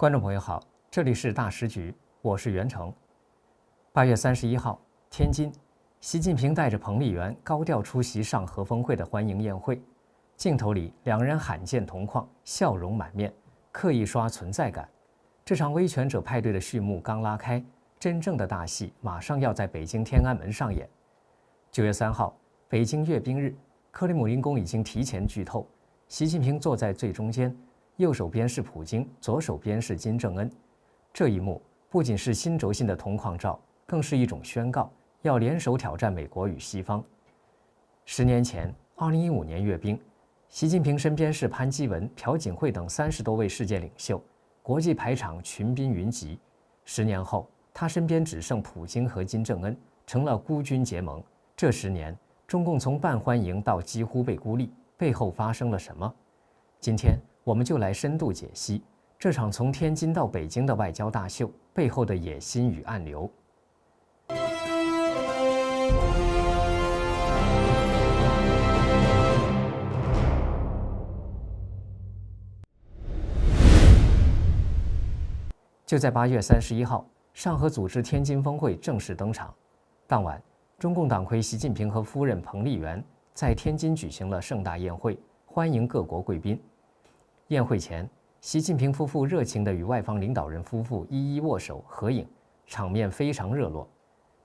观众朋友好，这里是大时局，我是袁成。8月31号，天津，习近平带着彭丽媛高调出席上合峰会的欢迎宴会，镜头里两人罕见同框，笑容满面，刻意刷存在感。这场威权者派对的序幕刚拉开，真正的大戏马上要在北京天安门上演。9月3号，北京阅兵日，克里姆林宫已经提前剧透，习近平坐在最中间，右手边是普京，左手边是金正恩。这一幕不仅是新轴心的同框照，更是一种宣告，要联手挑战美国与西方。10年前，2015年阅兵，习近平身边是潘基文、朴槿惠等30多位世界领袖，国际排场群宾云集。10年后，他身边只剩普京和金正恩，成了孤军结盟。这10年，中共从半欢迎到几乎被孤立，背后发生了什么？今天我们就来深度解析这场从天津到北京的外交大秀背后的野心与暗流。就在8月31号，上合组织天津峰会正式登场。当晚，中共党魁习近平和夫人彭丽媛在天津举行了盛大宴会，欢迎各国贵宾。宴会前，习近平夫妇热情地与外方领导人夫妇一一握手合影，场面非常热络。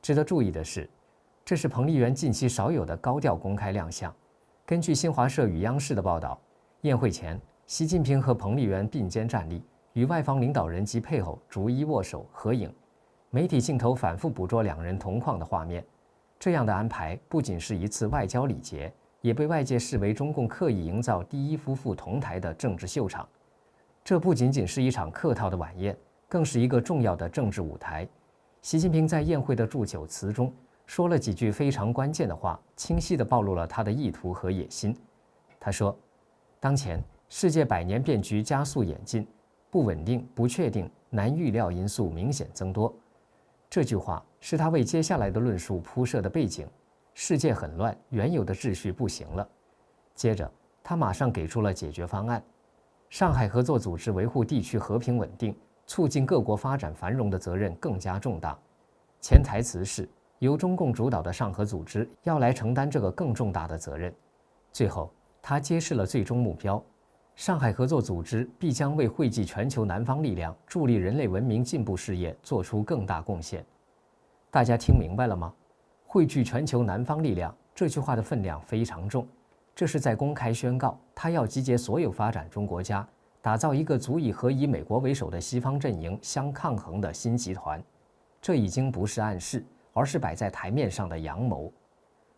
值得注意的是，这是彭丽媛近期少有的高调公开亮相。根据新华社与央视的报道，宴会前，习近平和彭丽媛并肩站立，与外方领导人及配偶逐一握手合影。媒体镜头反复捕捉两人同框的画面。这样的安排不仅是一次外交礼节，也被外界视为中共刻意营造第一夫妇同台的政治秀场。这不仅仅是一场客套的晚宴，更是一个重要的政治舞台。习近平在宴会的祝酒词中说了几句非常关键的话，清晰地暴露了他的意图和野心。他说：“当前世界百年变局加速演进，不稳定、不确定、难预料因素明显增多。”这句话是他为接下来的论述铺设的背景。世界很乱，原有的秩序不行了。接着，他马上给出了解决方案。上海合作组织维护地区和平稳定、促进各国发展繁荣的责任更加重大。潜台词是，由中共主导的上合组织要来承担这个更重大的责任。最后，他揭示了最终目标：上海合作组织必将为汇集全球南方力量，助力人类文明进步事业做出更大贡献。大家听明白了吗？汇聚全球南方力量这句话的分量非常重，这是在公开宣告他要集结所有发展中国家，打造一个足以和以美国为首的西方阵营相抗衡的新集团。这已经不是暗示，而是摆在台面上的阳谋。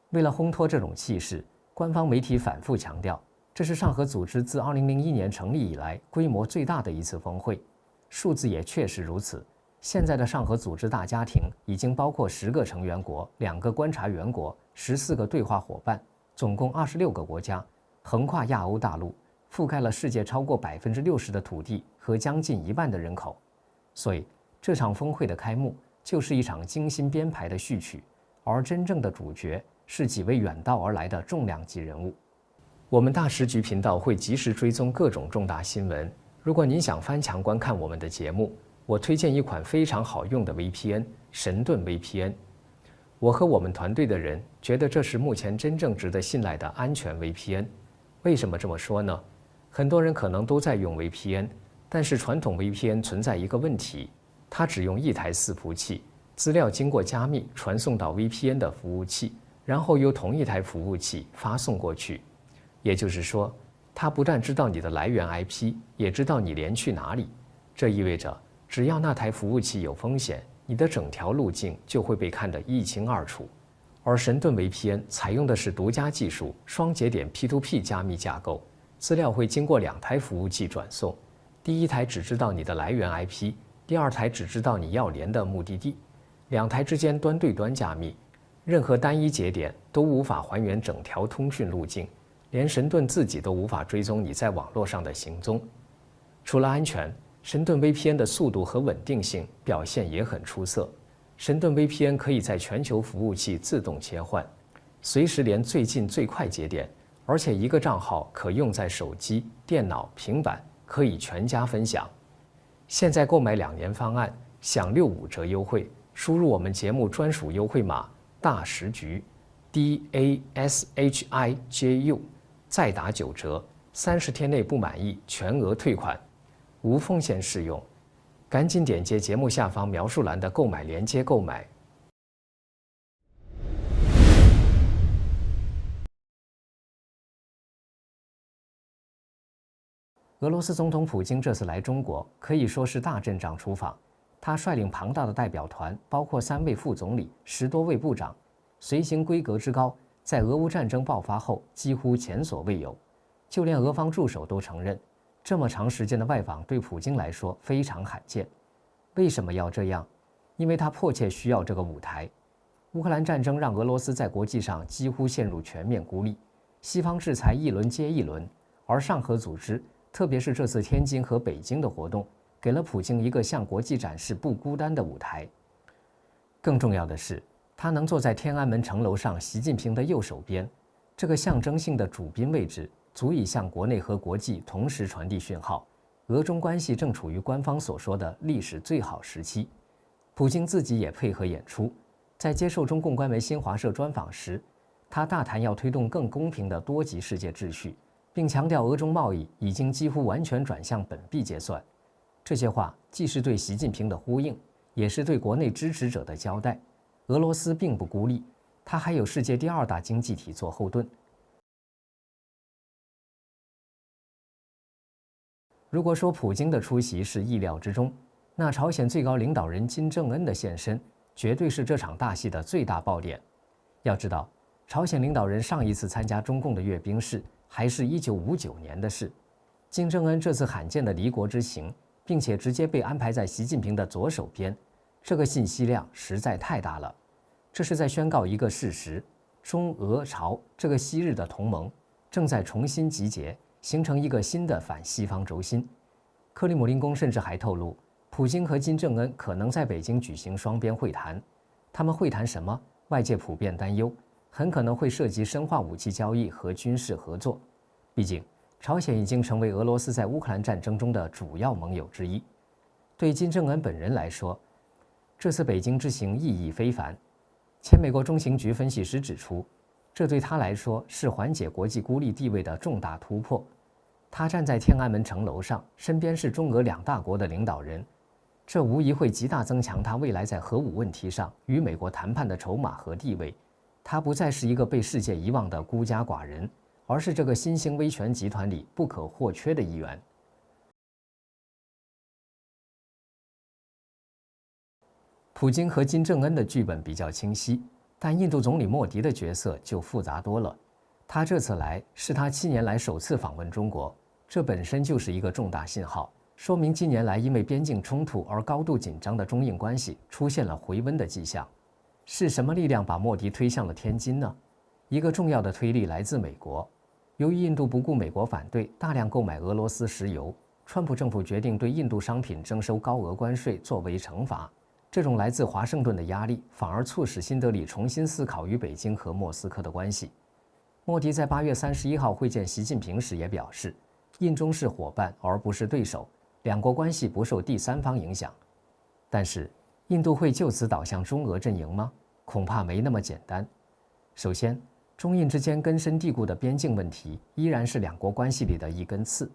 为了烘托这种气势，官方媒体反复强调，这是上合组织自2001年成立以来规模最大的一次峰会。数字也确实如此。现在的上合组织大家庭已经包括10个成员国、2个观察员国、14个对话伙伴，总共26个国家，横跨亚欧大陆，覆盖了世界超过60%的土地和将近1半的人口。所以，这场峰会的开幕就是一场精心编排的序曲，而真正的主角是几位远道而来的重量级人物。我们大时局频道会及时追踪各种重大新闻。如果您想翻墙观看我们的节目，我推荐一款非常好用的 VPN， 神盾 VPN。我和我们团队的人觉得这是目前真正值得信赖的安全 VPN。为什么这么说呢？很多人可能都在用 VPN， 但是传统 VPN 存在一个问题，它只用一台伺服器，资料经过加密传送到 VPN 的服务器，然后由同一台服务器发送过去。也就是说，它不但知道你的来源 IP， 也知道你连去哪里。这意味着只要那台服务器有风险，你的整条路径就会被看得一清二楚。而神盾 VPN 采用的是独家技术，双节点 P2P 加密架构，资料会经过2台服务器转送，第一台只知道你的来源 IP， 第二台只知道你要连的目的地，2台之间端对端加密，任何单一节点都无法还原整条通讯路径，连神盾自己都无法追踪你在网络上的行踪。除了安全，神盾 VPN 的速度和稳定性表现也很出色。神盾 VPN 可以在全球服务器自动切换，随时连最近最快节点，而且一个账号可用在手机、电脑、平板，可以全家分享。现在购买2年方案，享65折优惠，输入我们节目专属优惠码大时局 DASHIJU， 再打9折，30天内不满意全额退款，无风险适用。赶紧点击节目下方描述栏的购买链接购买。俄罗斯总统普京这次来中国可以说是大阵仗出访，他率领庞大的代表团，包括3位副总理、10多位部长，随行规格之高，在俄乌战争爆发后几乎前所未有。就连俄方驻守都承认，这么长时间的外访对普京来说非常罕见。为什么要这样？因为他迫切需要这个舞台。乌克兰战争让俄罗斯在国际上几乎陷入全面孤立，西方制裁一轮接一轮，而上合组织，特别是这次天津和北京的活动，给了普京一个向国际展示不孤单的舞台。更重要的是，他能坐在天安门城楼上习近平的右手边，这个象征性的主宾位置，足以向国内和国际同时传递讯号：俄中关系正处于官方所说的历史最好时期。普京自己也配合演出，在接受中共官媒新华社专访时，他大谈要推动更公平的多极世界秩序，并强调俄中贸易已经几乎完全转向本币结算。这些话既是对习近平的呼应，也是对国内支持者的交代。俄罗斯并不孤立，它还有世界第2大经济体做后盾。如果说普京的出席是意料之中，那朝鲜最高领导人金正恩的现身绝对是这场大戏的最大爆点。要知道，朝鲜领导人上一次参加中共的阅兵式还是1959年的事。金正恩这次罕见的离国之行，并且直接被安排在习近平的左手边，这个信息量实在太大了。这是在宣告一个事实：中俄朝这个昔日的同盟正在重新集结，形成一个新的反西方轴心。克里姆林宫甚至还透露，普京和金正恩可能在北京举行双边会谈。他们会谈什么？外界普遍担忧，很可能会涉及深化武器交易和军事合作。毕竟，朝鲜已经成为俄罗斯在乌克兰战争中的主要盟友之一。对金正恩本人来说，这次北京之行意义非凡。前美国中情局分析师指出，这对他来说是缓解国际孤立地位的重大突破。他站在天安门城楼上，身边是中俄2大国的领导人，这无疑会极大增强他未来在核武问题上与美国谈判的筹码和地位。他不再是一个被世界遗忘的孤家寡人，而是这个新兴威权集团里不可或缺的一员。普京和金正恩的剧本比较清晰，但印度总理莫迪的角色就复杂多了。他这次来是他7年来首次访问中国，这本身就是一个重大信号，说明近年来因为边境冲突而高度紧张的中印关系出现了回温的迹象。是什么力量把莫迪推向了天津呢？一个重要的推力来自美国。由于印度不顾美国反对，大量购买俄罗斯石油，川普政府决定对印度商品征收高额关税作为惩罚。这种来自华盛顿的压力，反而促使新德里重新思考与北京和莫斯科的关系。莫迪在8月31号会见习近平时也表示，印中是伙伴而不是对手，两国关系不受第三方影响。但是，印度会就此倒向中俄阵营吗？恐怕没那么简单。首先，中印之间根深蒂固的边境问题依然是两国关系里的一根刺。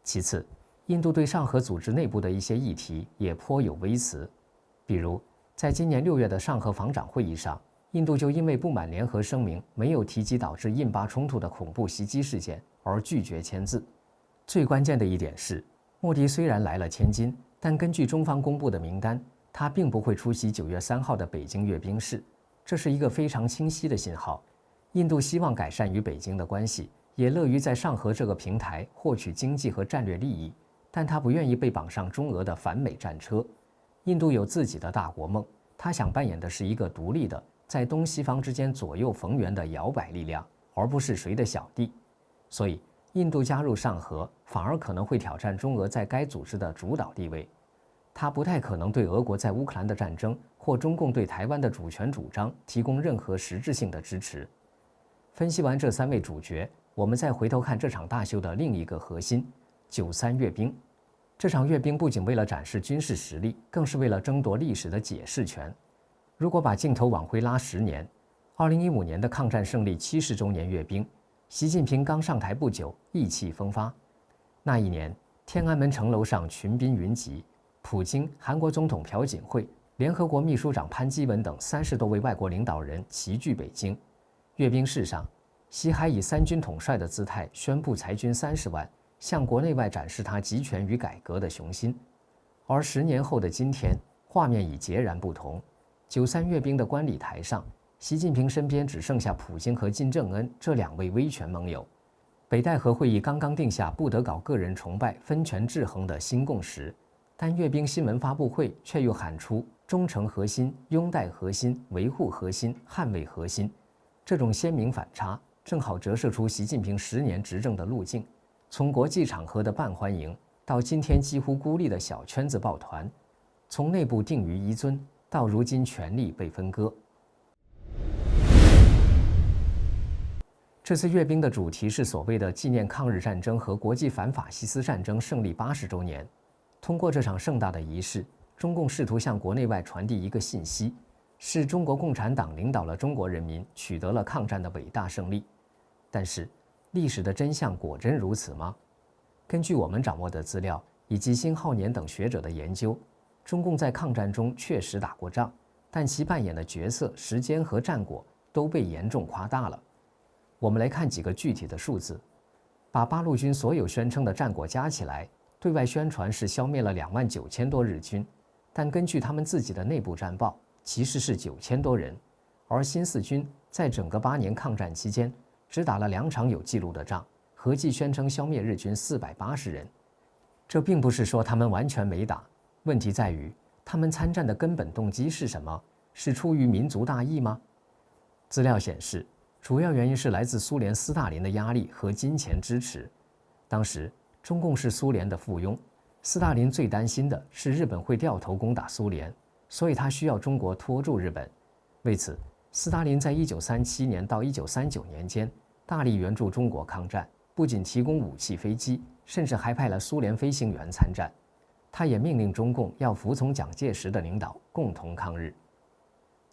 其次，印度对上合组织内部的一些议题也颇有微词，比如在今年6月的上合防长会议上，印度就因为不满联合声明没有提及导致印巴冲突的恐怖袭击事件而拒绝签字。最关键的一点是，莫迪虽然来了天津，但根据中方公布的名单，他并不会出席9月3号的北京阅兵式，这是一个非常清晰的信号。印度希望改善与北京的关系，也乐于在上合这个平台获取经济和战略利益，但他不愿意被绑上中俄的反美战车。印度有自己的大国梦，他想扮演的是一个独立的，在东西方之间左右逢源的摇摆力量，而不是谁的小弟。所以，印度加入上合反而可能会挑战中俄在该组织的主导地位。他不太可能对俄国在乌克兰的战争或中共对台湾的主权主张提供任何实质性的支持。分析完这3位主角，我们再回头看这场大秀的另一个核心——93阅兵。这场阅兵不仅为了展示军事实力，更是为了争夺历史的解释权。如果把镜头往回拉10年，2015年的抗战胜利70周年阅兵，习近平刚上台不久，意气风发。那一年，天安门城楼上群宾云集，普京、韩国总统朴槿惠、联合国秘书长潘基文等30多位外国领导人齐聚北京。阅兵式上，习还以三军统帅的姿态宣布裁军30万，向国内外展示他集权与改革的雄心。而10年后的今天，画面已截然不同。93阅兵的观礼台上，习近平身边只剩下普京和金正恩这2位威权盟友。北戴河会议刚刚定下不得搞个人崇拜、分权制衡的新共识，但阅兵新闻发布会却又喊出忠诚核心、拥戴核心、维护核心、捍卫核心。这种鲜明反差，正好折射出习近平10年执政的路径，从国际场合的半欢迎，到今天几乎孤立的小圈子抱团，从内部定于一尊，到如今权力被分割。这次阅兵的主题是所谓的纪念抗日战争和国际反法西斯战争胜利80周年。通过这场盛大的仪式，中共试图向国内外传递一个信息，是中国共产党领导了中国人民，取得了抗战的伟大胜利。但是，历史的真相果真如此吗？根据我们掌握的资料以及辛浩年等学者的研究，中共在抗战中确实打过仗，但其扮演的角色、时间和战果都被严重夸大了。我们来看几个具体的数字，把八路军所有宣称的战果加起来，对外宣传是消灭了29000多日军，但根据他们自己的内部战报，其实是9000多人。而新四军在整个8年抗战期间，只打了2场有记录的仗，合计宣称消灭日军480人。这并不是说他们完全没打，问题在于他们参战的根本动机是什么？是出于民族大义吗？资料显示，主要原因是来自苏联斯大林的压力和金钱支持。当时中共是苏联的附庸，斯大林最担心的是日本会掉头攻打苏联，所以他需要中国拖住日本。为此，斯大林在1937年到1939年间大力援助中国抗战，不仅提供武器、飞机，甚至还派了苏联飞行员参战。他也命令中共要服从蒋介石的领导，共同抗日。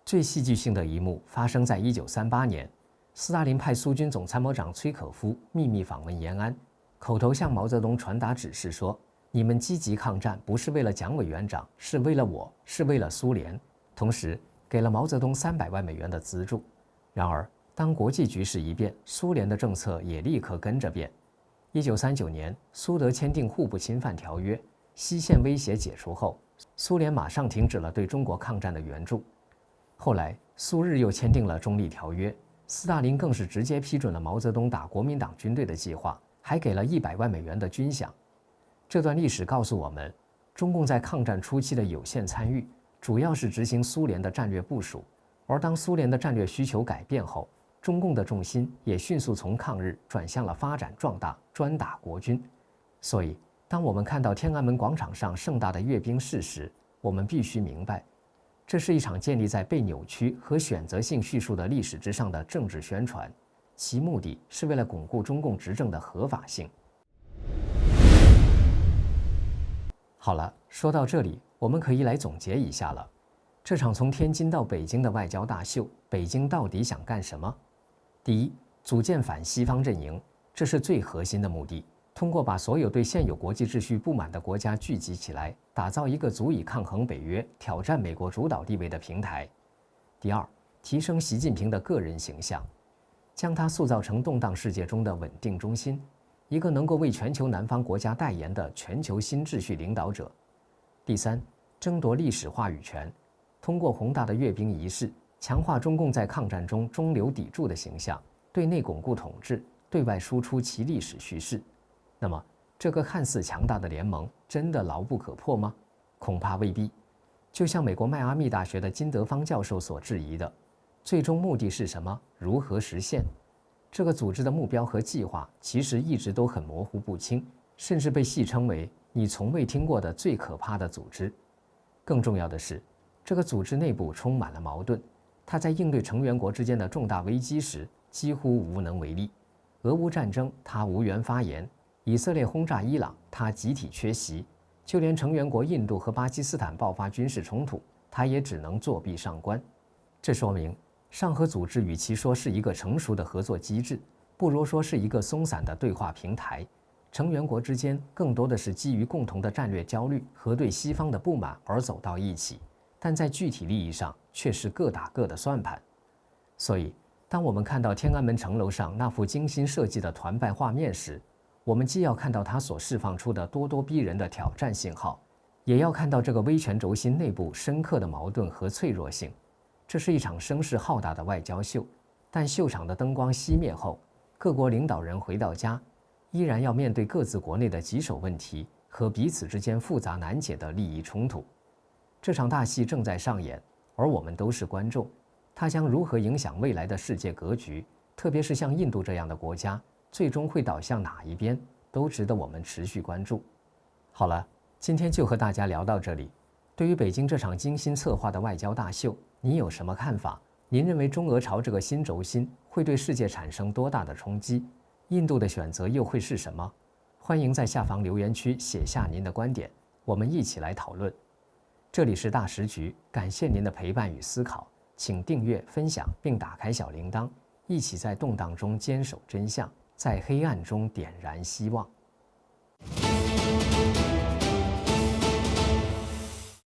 最戏剧性的一幕发生在1938年，斯大林派苏军总参谋长崔可夫秘密访问延安，口头向毛泽东传达指示说：“你们积极抗战不是为了蒋委员长，是为了我，是为了苏联。”同时给了毛泽东300万美元的资助。然而，当国际局势一变，苏联的政策也立刻跟着变。1939年，苏德签订互不侵犯条约，西线威胁解除后，苏联马上停止了对中国抗战的援助。后来，苏日又签订了中立条约，斯大林更是直接批准了毛泽东打国民党军队的计划，还给了100万美元的军饷。这段历史告诉我们，中共在抗战初期的有限参与，主要是执行苏联的战略部署，而当苏联的战略需求改变后，中共的重心也迅速从抗日转向了发展壮大，专打国军。所以，当我们看到天安门广场上盛大的阅兵式时，我们必须明白，这是一场建立在被扭曲和选择性叙述的历史之上的政治宣传，其目的是为了巩固中共执政的合法性。好了，说到这里，我们可以来总结一下了。这场从天津到北京的外交大秀，北京到底想干什么？第一，组建反西方阵营，这是最核心的目的。通过把所有对现有国际秩序不满的国家聚集起来，打造一个足以抗衡北约、挑战美国主导地位的平台。第二，提升习近平的个人形象，将他塑造成动荡世界中的稳定中心，一个能够为全球南方国家代言的全球新秩序领导者。第三，争夺历史话语权，通过宏大的阅兵仪式，强化中共在抗战中中流砥柱的形象，对内巩固统治，对外输出其历史叙事。那么，这个看似强大的联盟真的牢不可破吗？恐怕未必。就像美国迈阿密大学的金德芳教授所质疑的，最终目的是什么？如何实现？这个组织的目标和计划其实一直都很模糊不清，甚至被戏称为你从未听过的最可怕的组织。更重要的是，这个组织内部充满了矛盾，它在应对成员国之间的重大危机时几乎无能为力。俄乌战争，它无缘发言；以色列轰炸伊朗，它集体缺席；就连成员国印度和巴基斯坦爆发军事冲突，他也只能作壁上观。这说明上合组织与其说是一个成熟的合作机制，不如说是一个松散的对话平台。成员国之间更多的是基于共同的战略焦虑和对西方的不满而走到一起，但在具体利益上却是各打各的算盘。所以，当我们看到天安门城楼上那幅精心设计的团拜画面时，我们既要看到它所释放出的咄咄逼人的挑战信号，也要看到这个威权轴心内部深刻的矛盾和脆弱性。这是一场声势浩大的外交秀，但秀场的灯光熄灭后，各国领导人回到家，依然要面对各自国内的棘手问题和彼此之间复杂难解的利益冲突。这场大戏正在上演，而我们都是观众。它将如何影响未来的世界格局，特别是像印度这样的国家，最终会倒向哪一边，都值得我们持续关注。好了，今天就和大家聊到这里。对于北京这场精心策划的外交大秀，你有什么看法？您认为中俄朝这个新轴心会对世界产生多大的冲击？印度的选择又会是什么？欢迎在下方留言区写下您的观点，我们一起来讨论。这里是大时局，感谢您的陪伴与思考，请订阅、分享并打开小铃铛，一起在动荡中坚守真相，在黑暗中点燃希望。